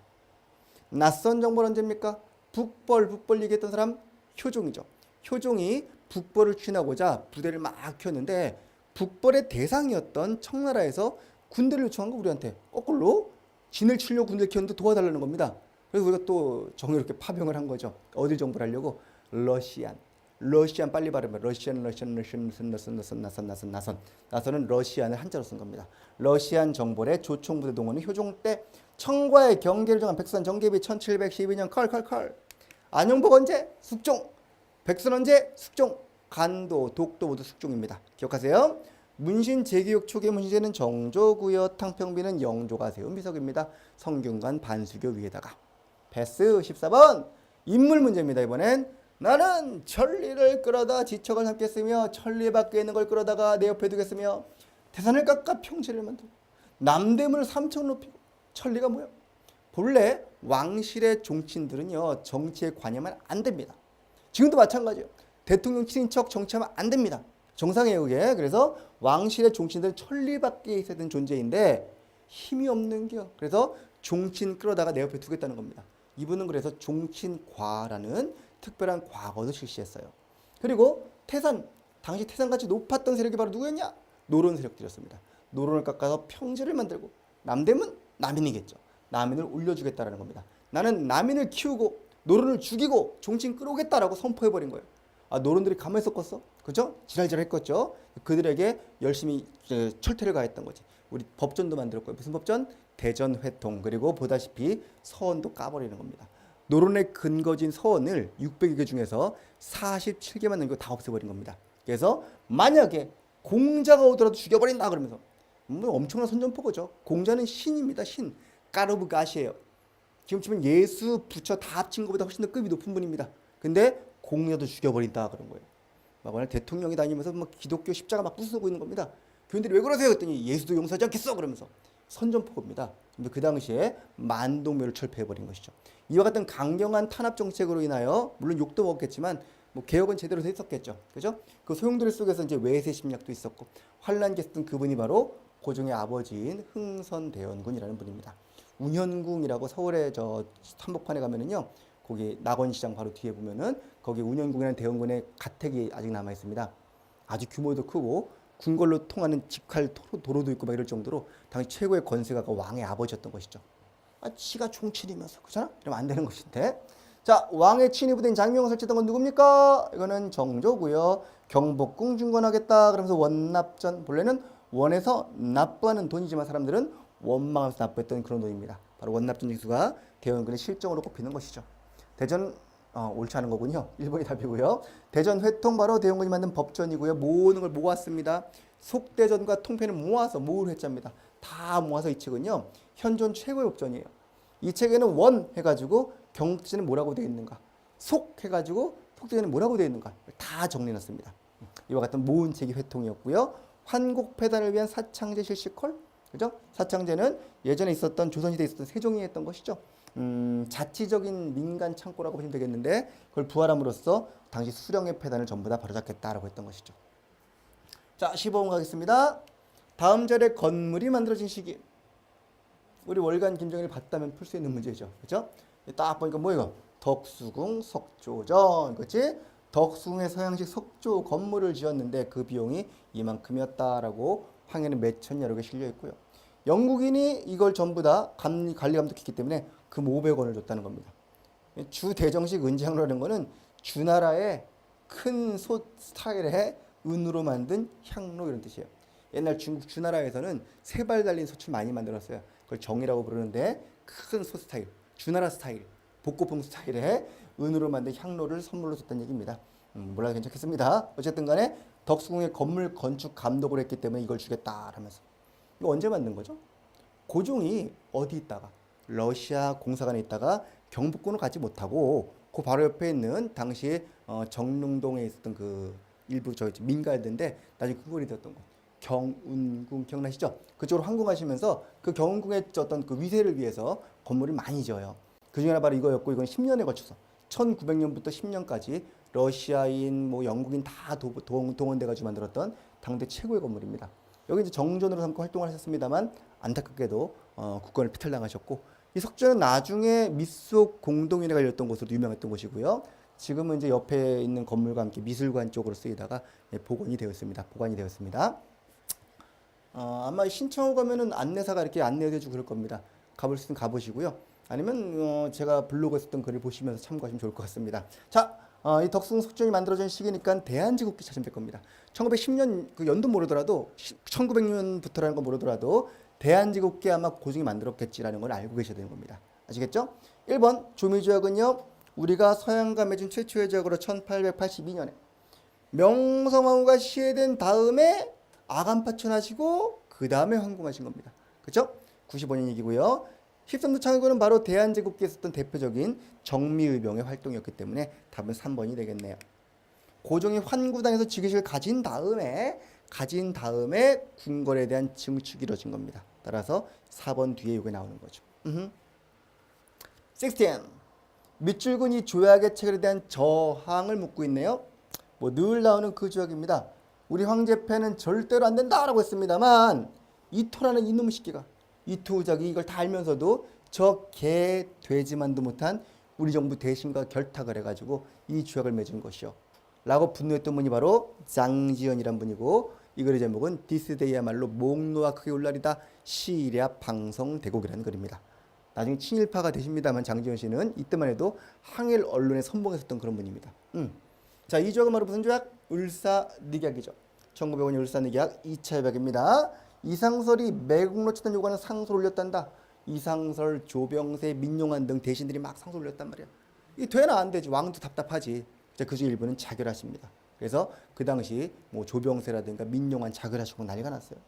낯선 정벌 언제입니까? 북벌 얘기했던 사람 효종이죠. 효종이 북벌을 추진하고자 부대를 막 키웠는데 북벌의 대상이었던 청나라에서 군대를 요청한 거 우리한테 거꾸로 진을 치려고 군대 키웠는데 도와달라는 겁니다. 그래서 우리가 또 정을 이렇게 파병을 한 거죠. 어딜 정벌 하려고? 러시안 빨리 발음해. 나선은 러시안을 한자로 쓴 겁니다. 러시안 정벌의 조총부대 동원은 효종 때 청과의 경계를 정한 백선 정계비 1712년 컬컬컬. 안용복 언제? 숙종. 백선 언제? 숙종. 간도, 독도 모두 숙종입니다. 기억하세요. 문신 제기역 초기의 문신제는 정조구여 탕평비는 영조가 세운 비석입니다. 성균관 반수교 위에다가. 패스 14번 인물 문제입니다. 이번엔 나는 천리를 끌어다 지척을 삼겠으며 천리 밖에 있는 걸 끌어다가 내 옆에 두겠으며 태산을 깎아 평지를 만들고 남대문을 3천 높이고 천리가 뭐야? 본래 왕실의 종친들은요 정치에 관여하면 안 됩니다. 지금도 마찬가지예요. 대통령 친인척 정치하면 안 됩니다. 정상이에요 그게. 그래서 왕실의 종친들은 천리 밖에 있어야 되는 존재인데 힘이 없는 겨. 그래서 종친 끌어다가 내 옆에 두겠다는 겁니다. 이분은 그래서 종친과라는 특별한 과거도 실시했어요. 그리고 태산, 당시 태산같이 높았던 세력이 바로 누구였냐? 노론 세력들이었습니다. 노론을 깎아서 평지를 만들고 남대문 남인이겠죠. 남인을 올려주겠다라는 겁니다. 나는 남인을 키우고 노론을 죽이고 종친 끌어오겠다라고 선포해버린 거예요. 아, 노론들이 가만히 있었겠어? 그죠? 지랄지랄 했겠죠? 그들에게 열심히 철퇴를 가했던 거지. 우리 법전도 만들었고요. 무슨 법전? 대전회통. 그리고 보다시피 서원도 까버리는 겁니다. 노론의 근거진 서원을 600여 개 중에서 47개만 남기고 다 없애버린 겁니다. 그래서 만약에 공자가 오더라도 죽여버린다 그러면서 뭐 엄청난 선전포고죠. 공자는 신입니다. 신. 까르브 가시예요. 지금 치면 예수, 부처 다 합친 것보다 훨씬 더 급이 높은 분입니다. 근데 공자도 죽여버린다 그런 거예요. 막 오늘 대통령이 다니면서 막 기독교 십자가 막 부수고 있는 겁니다. 교인들이 왜 그러세요? 했더니 예수도 용서하지 않겠어 그러면서 선전포고입니다. 근데 그 당시에 만동묘를 철폐해버린 것이죠. 이와 같은 강경한 탄압 정책으로 인하여 물론 욕도 먹었겠지만 뭐 개혁은 제대로 됐었겠죠. 그죠? 그 소용돌이 속에서 이제 외세 심리학도 있었고 환란기 있었던 그분이 바로 고종의 아버지인 흥선대원군이라는 분입니다. 운현궁이라고 서울의 저 한복판에 가면은요. 거기 낙원시장 바로 뒤에 보면은 거기 운현궁이라는 대원군의 가택이 아직 남아 있습니다. 아주 규모도 크고 궁궐로 통하는 직할 도로도 있고 막 이럴 정도로 당시 최고의 권세가가 왕의 아버지였던 것이죠. 아, 지가 종친이면서 그렇잖아? 이러면 안 되는 것인데. 자, 왕의 친위부대인 장명을 설치했던 건 누굽니까? 이거는 정조고요. 경복궁 중건하겠다 그러면서 원납전. 본래는 원에서 납부하는 돈이지만 사람들은 원망하면서 납부했던 그런 돈입니다. 바로 원납전 징수가 대원군의 실정으로 꼽히는 것이죠. 대전 옳지 않은 거군요. 1번이 답이고요. 대전 회통 바로 대원군이 만든 법전이고요. 모든 걸 모았습니다. 속대전과 통편을 모아서 모을 회자입니다. 다 모아서 이 책은요. 현존 최고의 법전이에요. 이 책에는 원 해가지고 경국지는 뭐라고 되어 있는가, 속 해가지고 속대전은 뭐라고 되어 있는가 다 정리해놨습니다. 이와 같은 모은 책이 회통이었고요. 환곡폐단을 위한 사창제 실시컬, 그죠? 사창제는 예전에 있었던 조선시대에 있었던 세종이 했던 것이죠. 자치적인 민간 창고라고 보시면 되겠는데 그걸 부활함으로써 당시 수령의 폐단을 전부 다 바로잡겠다라고 했던 것이죠. 자, 15번 가겠습니다. 다음 절에 건물이 만들어진 시기. 우리 월간 김정일을 봤다면 풀 수 있는 문제죠. 그렇죠? 딱 보니까 뭐예요? 덕수궁 석조전. 그렇지? 덕수궁의 서양식 석조 건물을 지었는데 그 비용이 이만큼이었다라고 황해는 몇천 여러 개 실려 있고요. 영국인이 이걸 전부 다 관리 감독했기 때문에 금 500원을 줬다는 겁니다. 주 대정식 은장로라는 거는 주나라의 큰 솥 스타일의 은으로 만든 향로 이런 뜻이에요. 옛날 중국 주나라에서는 세 발 달린 솥을 많이 만들었어요. 그걸 정이라고 부르는데 큰 솥 스타일, 주나라 스타일, 복고풍 스타일의 은으로 만든 향로를 선물로 줬다는 얘기입니다. 몰라도 괜찮겠습니다. 어쨌든 간에 덕수궁의 건물 건축 감독을 했기 때문에 이걸 주겠다라면서. 이거 언제 만든 거죠? 고종이 어디 있다가 러시아 공사관에 있다가 경복궁을 가지 못하고 그 바로 옆에 있는 당시 정릉동에 있었던 그 일부 저 민가였는데 나중에 궁궐이 되었던 거 경운궁 기억나시죠? 그쪽으로 항공하시면서 그 경운궁의 어떤 그 위세를 위해서 건물을 많이 지어요. 그 중에 하나 바로 이거였고 이건 10년에 걸쳐서 1900년부터 10년까지 러시아인 뭐 영국인 다 동원돼가지고 만들었던 당대 최고의 건물입니다. 여기 이제 정전으로 삼고 활동을 하셨습니다만 안타깝게도 국권을 피탈당하셨고 이 석조는 나중에 밑속 공동위원회가 열렸던 곳으로 유명했던 곳이고요. 지금은 이제 옆에 있는 건물과 함께 미술관 쪽으로 쓰이다가 복원이 되었습니다. 보관이 되었습니다. 아마 신청을 가면은 안내사가 이렇게 안내해주고 그럴 겁니다. 가볼 수 있으면 가보시고요. 아니면 제가 블로그에 썼던 글을 보시면서 참고하시면 좋을 것 같습니다. 자, 이 덕숭 속전이 만들어진 시기니까 대한제국기 찾으면 될 겁니다. 1910년 그 연도 모르더라도 1900년부터라는 거 모르더라도 대한제국기 아마 고종이 만들었겠지라는 걸 알고 계셔야 되는 겁니다. 아시겠죠? 1번 조미조약은요. 우리가 서양과 맺은 최초의 조약으로 1882년에 명성황후가 시해된 다음에 아간파천하시고 그 다음에 황궁하신 겁니다. 그렇죠? 95년 얘기고요. 13도 창의군은 바로 대한제국기에 있었던 대표적인 정미의병의 활동이었기 때문에 답은 3번이 되겠네요. 고종이 환구단에서 직위식을 가진 다음에 궁궐에 대한 증축이 이루어진 겁니다. 따라서 4번 뒤에 이게 나오는 거죠. 16. 밑줄근이 조약의 체결에 대한 저항을 묻고 있네요. 뭐 늘 나오는 그 조약입니다. 우리 황제폐는 절대로 안 된다라고 했습니다만 이토라는 이놈의 새끼가 이토우작이 이걸 다 알면서도 저 개 돼지만도 못한 우리 정부 대신과 결탁을 해가지고 이 조약을 맺은 것이요 라고 분노했던 분이 바로 장지연이란 분이고 이 글의 제목은 디스데이야말로 목노와 크게 울날이다 시일야 방성대곡이라는 글입니다. 나중에 친일파가 되십니다만 장지연 씨는 이때만 해도 항일 언론에 선봉했었던 그런 분입니다. 자, 이 조약은 바로 무슨 조약? 을사늑약이죠. 1905년 을사늑약 2차 협약입니다. 이상설이 매국노치단 요구하는 상소를 올렸단다. 이상설, 조병세, 민용환 등 대신들이 막 상소를 올렸단 말이야. 이게 되나 안 되지. 왕도 답답하지. 그중 일부는 자결하십니다. 그래서 그 당시 뭐 조병세라든가 민용환 자결하시고 난리가 났어요.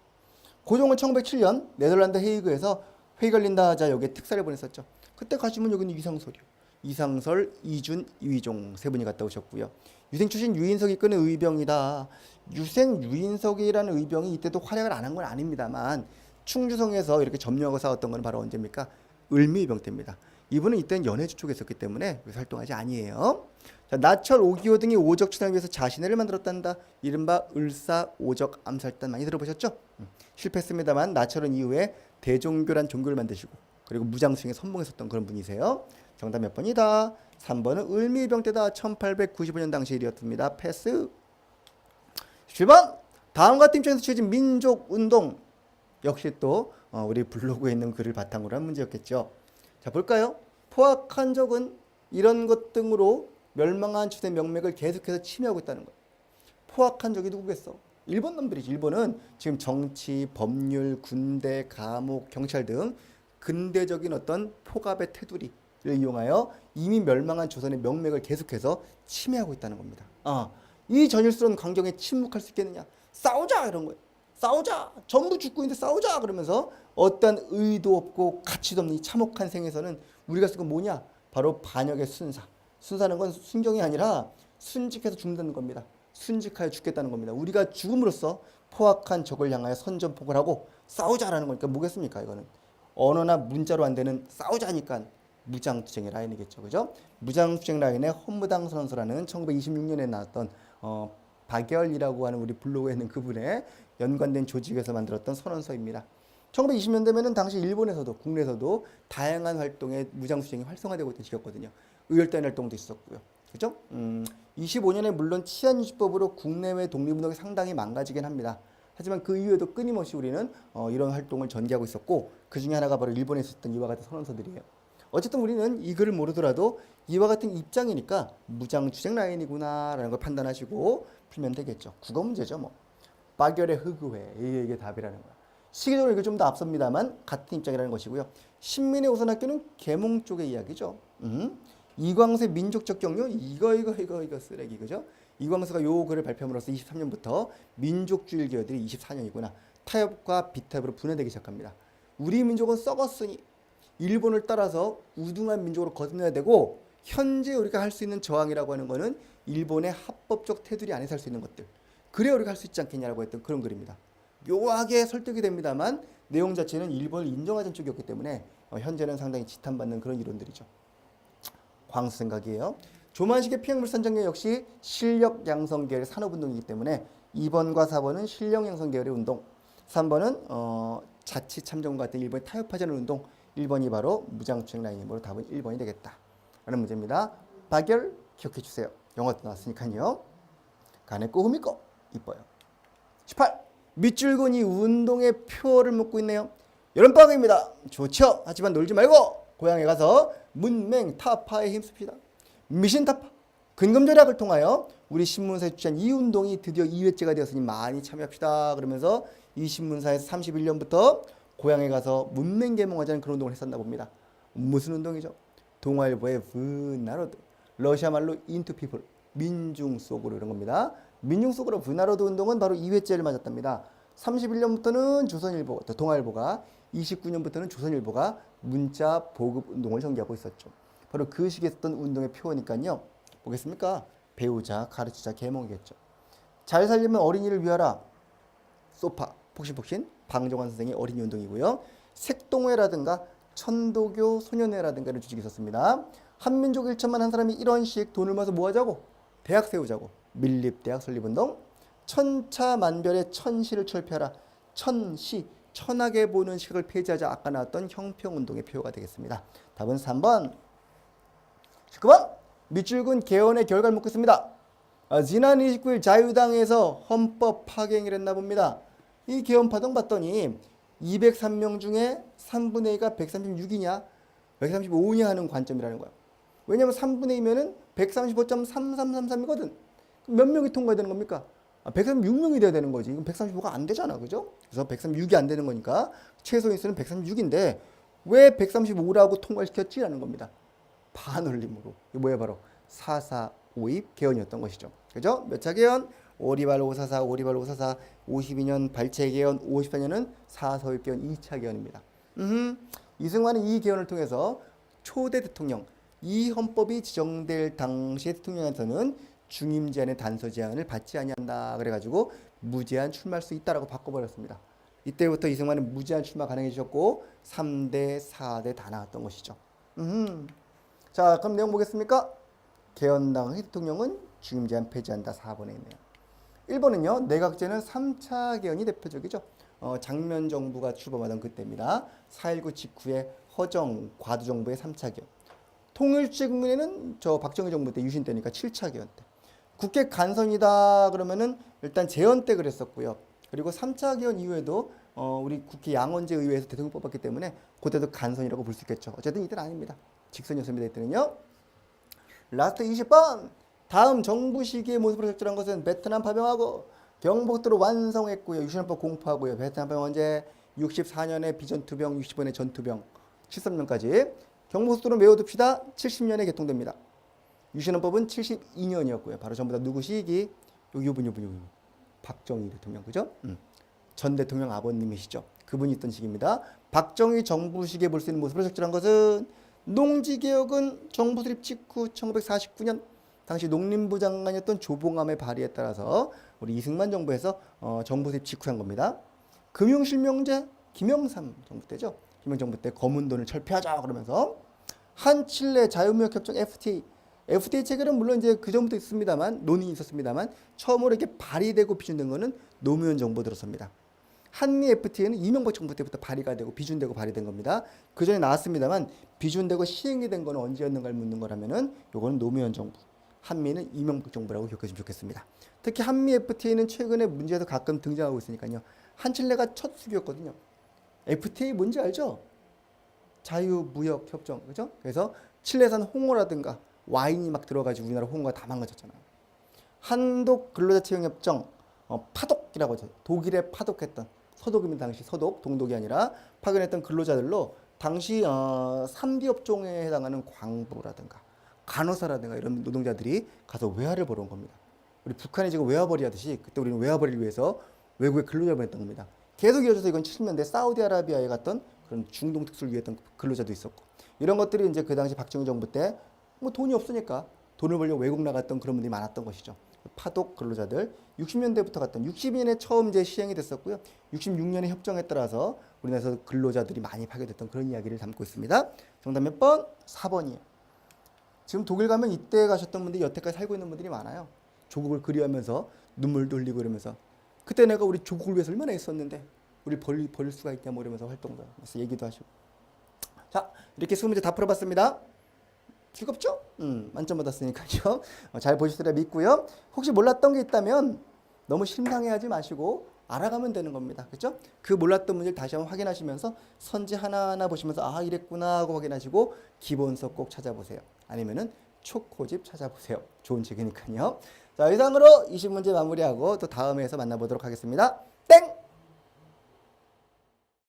고종은 1907년 네덜란드 헤이그에서 회의 걸린다 하자 여기에 특사를 보냈었죠. 그때 가시면 여기는 이상설이요. 이상설, 이준, 이휘종 세 분이 갔다 오셨고요. 유생 출신 유인석이 이끄는 의병이다. 유생 유인석이라는 의병이 이때도 활약을 안 한 건 아닙니다만 충주성에서 이렇게 점령하고 싸웠던 건 바로 언제입니까? 을미의병 때입니다. 이분은 이때는 연해주 쪽에 있었기 때문에 여기서 활동하지 아니에요. 자, 나철, 오기호 등이 오적 추단을 위해서 자신회를 만들었단다. 이른바 을사 오적 암살단 많이 들어보셨죠? 실패했습니다만 나철은 이후에 대종교란 종교를 만드시고 그리고 무장수행에 선봉했었던 그런 분이세요. 정답 몇 번이다? 3번은 을미의병 때다. 1895년 당시 일이었습니다. 패스. 7번 다음과 팀청에서 취해진 민족운동 역시 또 우리 블로그에 있는 글을 바탕으로 한 문제였겠죠. 자, 볼까요? 포악한 적은 이런 것 등으로 멸망한 주된 명맥을 계속해서 침해하고 있다는 거예요. 포악한 적이 누구겠어? 일본 놈들이지. 일본은 지금 정치, 법률, 군대, 감옥, 경찰 등 근대적인 어떤 포갑의 테두리를 이용하여 이미 멸망한 조선의 명맥을 계속해서 침해하고 있다는 겁니다. 이 전율스러운 광경에 침묵할 수 있겠느냐? 싸우자 이런 거예요. 싸우자. 전부 죽고 있는데 싸우자 그러면서 어떤 의도 없고 가치도 없는 이 참혹한 생에서는 우리가 쓴 건 뭐냐? 바로 반역의 순사. 순사는 건 순경이 아니라 순직해서 죽는다는 겁니다. 순직하여 죽겠다는 겁니다. 우리가 죽음으로써 포악한 적을 향하여 선전포고를 하고 싸우자라는 거니까 뭐겠습니까? 이거는 언어나 문자로 안 되는 싸우자니까 무장투쟁의 라인이겠죠. 그죠? 무장투쟁 라인의 헌무당 선언서라는 1926년에 나왔던 박열이라고 하는 우리 블로그에 있는 그분의 연관된 조직에서 만들었던 선언서입니다. 1920년대면은 당시 일본에서도 국내에서도 다양한 활동에 무장투쟁이 활성화되고 있던 시기였거든요. 의열단 활동도 있었고요. 그죠? 25년에 물론 치안유지법으로 국내외 독립운동이 상당히 망가지긴 합니다. 하지만 그 이후에도 끊임없이 우리는 이런 활동을 전개하고 있었고 그 중에 하나가 바로 일본에 있었던 이와 같은 선언서들이에요. 어쨌든 우리는 이 글을 모르더라도 이와 같은 입장이니까 무장투쟁 라인이구나 라는 걸 판단하시고 풀면 되겠죠. 국어 문제죠 뭐. 박열의 흑의회 이게 답이라는 거야. 시기적으로 이거 좀 더 앞섭니다만 같은 입장이라는 것이고요. 신민의 우선학교는 계몽 쪽의 이야기죠. 이광수의 민족적 경륜 이거 쓰레기 그죠? 이광수가 요 글을 발표함으로써 23년부터 민족주의 기어들이 24년이구나. 타협과 비타협으로 분해되기 시작합니다. 우리 민족은 썩었으니 일본을 따라서 우등한 민족으로 거듭나야 되고 현재 우리가 할 수 있는 저항이라고 하는 거는 일본의 합법적 테두리 안에서 할 수 있는 것들. 그래야 우리가 할 수 있지 않겠냐라고 했던 그런 글입니다. 묘하게 설득이 됩니다만 내용 자체는 일본을 인정하는 쪽이었기 때문에 현재는 상당히 지탄받는 그런 이론들이죠. 광수 생각이에요. 조만식의 피행물산정계 역시 실력 양성 계열의 산업운동이기 때문에 2번과 4번은 실력 양성 계열의 운동, 3번은 자치 참정과 같은 일본의 타협하자는 운동, 1번이 바로 무장투쟁 라인이므로 답은 1번이 되겠다 라는 문제입니다. 박열 기억해 주세요. 영어도 나왔으니까요. 간에 꼬흠이꺼 이뻐요. 18. 밑줄근이 운동의 표를 묻고 있네요. 여름방학입니다. 좋죠. 하지만 놀지 말고 고향에 가서 문맹 타파에 힘씁시다. 미신 타파 근검절약을 통하여 우리 신문사에 주최한 이 운동이 드디어 2회째가 되었으니 많이 참여합시다. 그러면서 이 신문사에서 31년부터 고향에 가서 문맹 계몽하자는 그런 운동을 했었나 봅니다. 무슨 운동이죠? 동아일보의 브나로드, 러시아 말로 인투 피플, 민중 속으로 이런 겁니다. 민중 속으로 브나로드 운동은 바로 2회째를 맞았답니다. 31년부터는 조선일보, 동아일보가, 29년부터는 조선일보가 문자 보급 운동을 전개하고 있었죠. 바로 그 시기에 했던 운동의 표어니까요. 보겠습니까? 배우자, 가르치자, 계몽이겠죠. 잘 살려면 어린이를 위하라. 소파, 폭신폭신, 방정환 선생의 어린이 운동이고요. 색동회라든가 천도교 소년회라든가 이런 조직이 있었습니다. 한민족 1천만 한 사람이 이런 식 돈을 모아서 뭐 하자고? 대학 세우자고. 밀립대학 설립운동. 천차만별의 천시를 철폐하라. 천시, 천하게 보는 시각을 폐지하자. 아까 나왔던 형평운동의 표어가 되겠습니다. 답은 3번. 19번. 밑줄근 개헌의 결과를 묻고 있습니다. 지난 29일 자유당에서 헌법 파행을 했나 봅니다. 이 개헌 파동 봤더니 203명 중에 3분의 2가 136이냐 135냐 하는 관점이라는 거야. 왜냐하면 3분의 2면은 135.3333이거든. 몇 명이 통과해야 되는 겁니까? 136명이 돼야 되는 거지. 이건 135가 안 되잖아. 그죠? 그래서 136이 안 되는 거니까 최소 인수는 136인데 왜 135라고 통과를 시켰지라는 겁니다. 반올림으로. 이게 뭐예요? 바로 4.4.5입 개헌이었던 것이죠. 그죠? 몇 차 개헌? 오리발 544, 오리발 544, 52년 발췌 개헌, 54년은 4.4.5입 개헌 2차 개헌입니다. 이승만은 이 개헌을 통해서 초대 대통령, 이 헌법이 지정될 당시의 대통령한테는 중임 제한의 단서 제한을 받지 아니한다. 그래가지고 무제한 출마할 수 있다라고 바꿔버렸습니다. 이때부터 이승만은 무제한 출마 가능해지셨고 3대, 4대 다 나왔던 것이죠. 자, 그럼 내용 보겠습니까? 개헌당 대통령은 중임 제한 폐지한다. 4번에 있네요. 1번은요. 내각제는 3차 개헌이 대표적이죠. 장면 정부가 출범하던 그때입니다. 4.19 직후에 허정, 과도 정부의 3차 개헌. 통일주체 국면에는 저 박정희 정부 때 유신 때니까 7차 개헌 때. 국회 간선이다 그러면은 일단 재헌 때 그랬었고요. 그리고 3차 개헌 이후에도 우리 국회 양원제 의회에서 대통령 뽑았기 때문에 그때도 간선이라고 볼 수 있겠죠. 어쨌든 이때는 아닙니다. 직선이었습니다. 이때는요. 라스트 20번. 다음 정부 시기의 모습으로 적절한 것은 베트남 파병하고 경복도로 완성했고요. 유신헌법 공포하고요. 베트남 파병 언제? 64년에 비전투병, 65년에 전투병, 73년까지. 경복도로 메워둡시다. 70년에 개통됩니다. 유신헌법은 72년이었고요. 바로 전부 다 누구 시기? 요분. 박정희 대통령, 그죠? 전 대통령 아버님이시죠. 그분이 있던 시기입니다. 박정희 정부 시기에 볼 수 있는 모습으로 적절한 것은 농지개혁은 정부 수립 직후 1949년 당시 농림부 장관이었던 조봉암의 발의에 따라서 우리 이승만 정부에서 정부 수립 직후 한 겁니다. 금융실명제 김영삼 정부 때죠. 김영 정부 때 검은 돈을 철폐하자 그러면서 한칠레 자유무역협정 FTA 체결은 물론 이제 그 전부터 있습니다만 논의는 있었습니다만 처음으로 이렇게 발의되고 비준된 거는 노무현 정부 들어섭니다. 한미 FTA는 이명박 정부 때부터 발의가 되고 비준되고 발의된 겁니다. 그 전에 나왔습니다만 비준되고 시행이 된 거는 언제였는가를 묻는 거라면은 요거는 노무현 정부, 한미는 이명박 정부라고 기억하시면 좋겠습니다. 특히 한미 FTA는 최근에 문제에서 가끔 등장하고 있으니까요. 한칠레가 첫 수교였거든요. FTA 뭔지 알죠? 자유무역협정, 그죠? 그래서 칠레산 홍어라든가 와인이 막 들어가지고 우리나라 홍어가 다 망가졌잖아요. 한독 근로자채용협정, 파독이라고 하죠. 독일에 파독했던 서독입니다. 당시 서독, 동독이 아니라 파견했던 근로자들로 당시 3기 업종에 해당하는 광부라든가 간호사라든가 이런 노동자들이 가서 외화를 벌어온 겁니다. 우리 북한이 지금 외화벌이 하듯이 그때 우리는 외화벌이를 위해서 외국에 근로자 보냈던 겁니다. 계속 이어져서 이건 70년대 사우디아라비아에 갔던 그런 중동 특수를 위했던 근로자도 있었고 이런 것들이 이제 그 당시 박정희 정부 때 뭐 돈이 없으니까 돈을 벌려고 외국 나갔던 그런 분들이 많았던 것이죠. 파독 근로자들 60년대부터 갔던 62년에 처음 이제 시행이 됐었고요. 66년에 협정에 따라서 우리나라에서 근로자들이 많이 파괴됐던 그런 이야기를 담고 있습니다. 정답 몇 번? 4번이에요. 지금 독일 가면 이때 가셨던 분들이 여태까지 살고 있는 분들이 많아요. 조국을 그리워하면서 눈물도 흘리고 이러면서 그때 내가 우리 조국을 위해서 얼마나 했었는데 우리 버릴 수가 있냐 뭐 이러면서 활동도 하면서 얘기도 하시고. 자, 이렇게 20문제 다 풀어봤습니다. 즐겁죠? 만점 받았으니까요. 잘 보셨으리라 믿고요. 혹시 몰랐던 게 있다면 너무 실망해하지 마시고 알아가면 되는 겁니다. 그렇죠? 그 몰랐던 문제를 다시 한번 확인하시면서 선지 하나하나 보시면서 아 이랬구나 하고 확인하시고 기본서 꼭 찾아보세요. 아니면은 초코집 찾아보세요. 좋은 책이니까요. 자, 이상으로 20문제 마무리하고 또 다음에서 만나보도록 하겠습니다. 땡!